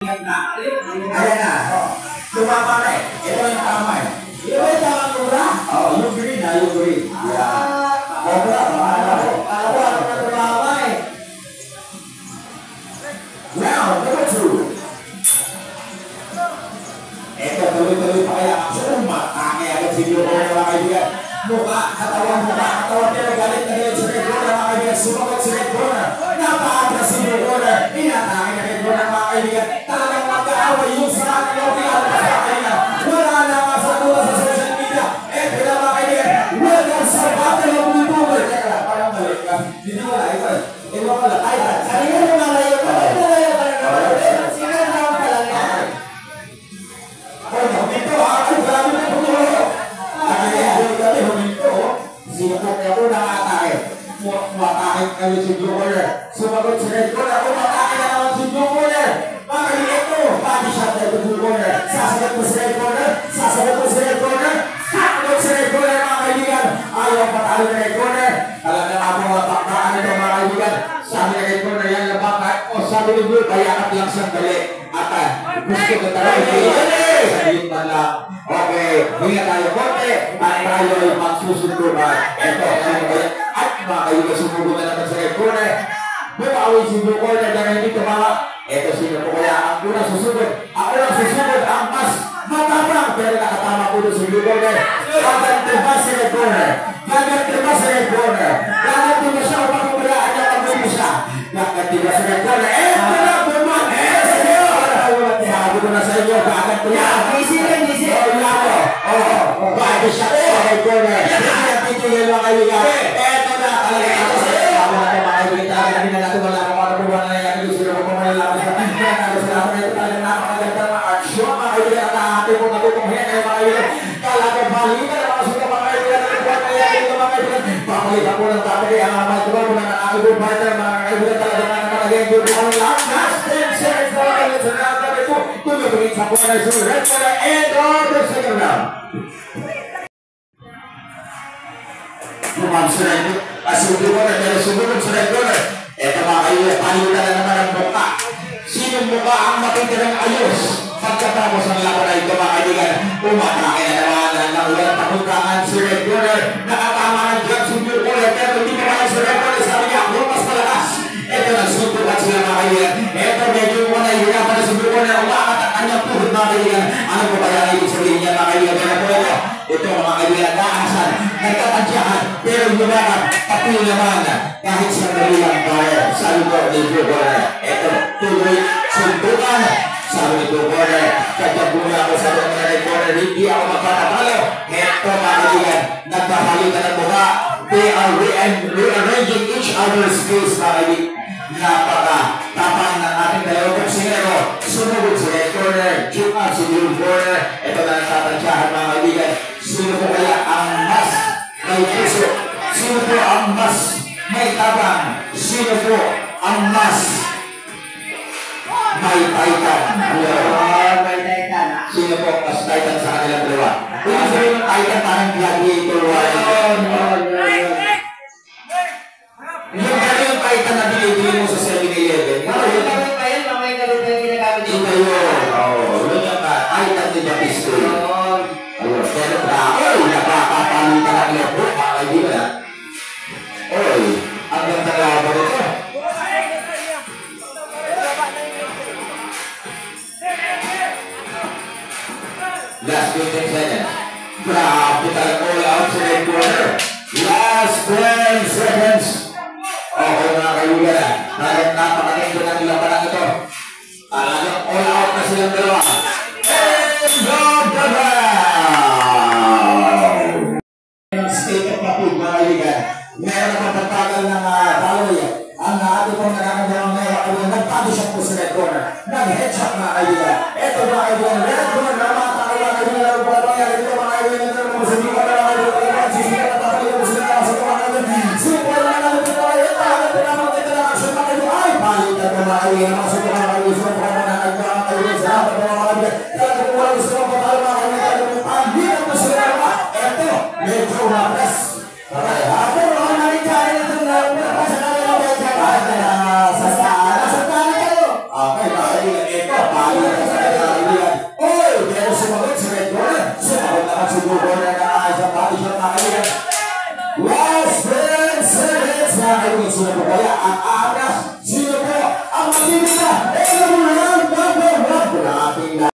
Ayan na. Lumapa na eh. Ito yung tama eh. Ito yung tama mura? Oo, yung green na, yung green. Mura, ako na tumama eh. Round number 2. Ito, tuloy-tuloy pa kaya action. Matake agad si Blue Corner mga kaibigan. Mukha, katawan, pero galit na galit si Red Corner mga kaibigan. Sumagot si Red Corner. Napaka si Blue Corner. Inatake na Red Corner mga kaibigan. Talagang mag-aaway yung sa kanila. Wala na nga sa tuwa sa social media. Ito na mga kaibigan. Welcome sa Battle of Blue Corner. Teka lang, parang balik ka. Hindi mo na, ito. Ito mo na, ay, sarili mo na layo ka. Huminto ha, ay grabe na pumulo. Kami huminto. Sinukok niya ko nakatake. Matake kami si Blue Corner. Sumagot si Red Corner. Matake na naman si Blue Corner. Makali ito. Body shot na ito Blue Corner. Sasagot mo si Red Corner. Sasagot mo si Red Corner. Sasagot si Red Corner mga kaibigan. Ayaw patalo na Red Corner. Talaga nga mga bakbaan ito mga kaibigan. Sabi na Red Corner yan na bakbaan. O sabi ni Blue, kayakap lang sandali. At gusto ko talaga. Sabihin man lang, okay, hinga tayo konti at tayo ay magsusundukan. Ito, sino ba yan? At mga kaibigan, sumugot na naman sa Red Corner. Bumawin si Blue Corner dahil hindi tumama. Ito, sino po kaya ang unang susugod? Ang unang susugod ang mas matapang. Pero nakatama po doon si Blue Corner. Gagantiba si Red Corner. Gagantiba si Red Corner. Gagantiba siya upang umalaan niya ang buhay siya. Gagantiba si Red Corner. Ito na, buman! Sabi ko na sa inyo, kaagad ko yan. Easy. Bakit siya ko? Red Corner. Titigil mga kaibigan. Eto na, talaga ako sa iyo. Sabi natin mga kaibigan, talaga namin na natin wala akong matapunan na nangyari. Sino ko pumalalaman sa akin. Ito talaga napakaganda mga aksyon. Mga kaibigan, at nahati po natutunghin kayo mga kaibigan. Talaga balikan ang mga suka mga kaibigan. Mga kaibigan, pamalitan po ng tatay. Ang mga ito po na nakakibong partner. Mga kaibigan, talaga na nakalagay. Good morning lang. Last 10 seconds na mga kaibigan. Tumibigit sa po na si Red Corner and on the second round. Sumamsunod Blue Corner pero sumunod sa Red Corner. Ito mga kaibigan, palitan na naman ang mukha. Sinong mukha ang matitirang ayos? Pagkatapos ng laban na ito mga kaibigan, umatake na naman ng ulang tapuntaan si Red Corner. Nakatama ng drug si Blue Corner pero hindi pa rin si Red Corner. Sabi niya, ako mas malakas. Ito nagsuntukan sila mga kaibigan. Ito medyo muna hihirapan na si Blue Corner. Umakat ang kanyang puhod mga kaibigan. Ano po ba yan ibig sabihin niya mga kaibigan? Kaya po ito. Ito mga kaibigan, naasan, nagtatadyahan, pero lumakat, patuloy naman kahit sa kanilang kaya. Sabi ko ni Blue Corner, ito tuloy suntukan. Sabi ni Blue Corner, kagabuna ako sa mga Red Corner, hindi ako magpatatalo. Ito mga kaibigan, nagpapalitan ng mukha. They are rearranging each other's skills mga kaibigan. Napaka-tapang ng ating dalawang boksingero. Sumugod si Red Corner, shoot up si Blue Corner. Ito na natatadyahan mga kaibigan. Sino po kaya ang mas may puso? Sino po ang mas may tapang? Sino po ang mas may titan? Sino po mas titan sa kanilang dalawa? Kung sabi ng titan, parang gladiator. Yung gano'n titan na binibili mo sa 7-Eleven. Yung gano'n pa yan, mamay gano'n pa yung ginagamit dito. Ito yun. Yun yung titan ni Batista. Ayun, pero nakakapalitan ang labo, mga kaibigan. Oy, ang ganda laban ito. Last 15 seconds. Grabe talaga all out sa Red Corner. Last 10 seconds. Okay mga kaibigan. Napakaganda ng laban ito. Talagang all out na silang dalawa. End of the round! State of Papud mga kaibigan. Meron na pagpatagal ng taloy. Ang ating pong nararamdaman ngayon, nagpag-shot po sa Red Corner. Nag-headshot mga kaibigan. Ito mga kaibigan, Red Corner na mga tao mga kaibigan. Ito mga kaibigan, ito mga kaibigan. Ito mga kaibigan, ito mga kaibigan. Sisikat na tayo, sisikat na mga kaibigan. Super na lang ito mga kaibigan. Ito na mga kaibigan, action mga kaibigan. Ay, balikan na mga kaibigan. Mga super mga kaibigan. Super mga kaibigan. Salamat mga kaibigan. Talagang kung wala gusto mga patalo mga kaibigan. Ang hirap na sila naman. Ito, medyo mapres. Ako, mga kaibigan, ito na sa kanila. Sa kanan kayo. Okay, mga kaibigan. Ito, Ayun sa kaibigan. Oy, pero sumagot si Red Corner. Sumagot naman si Blue Corner na isang body shot mga kaibigan. Last 10 seconds mga kaibigan. Sino po kaya ang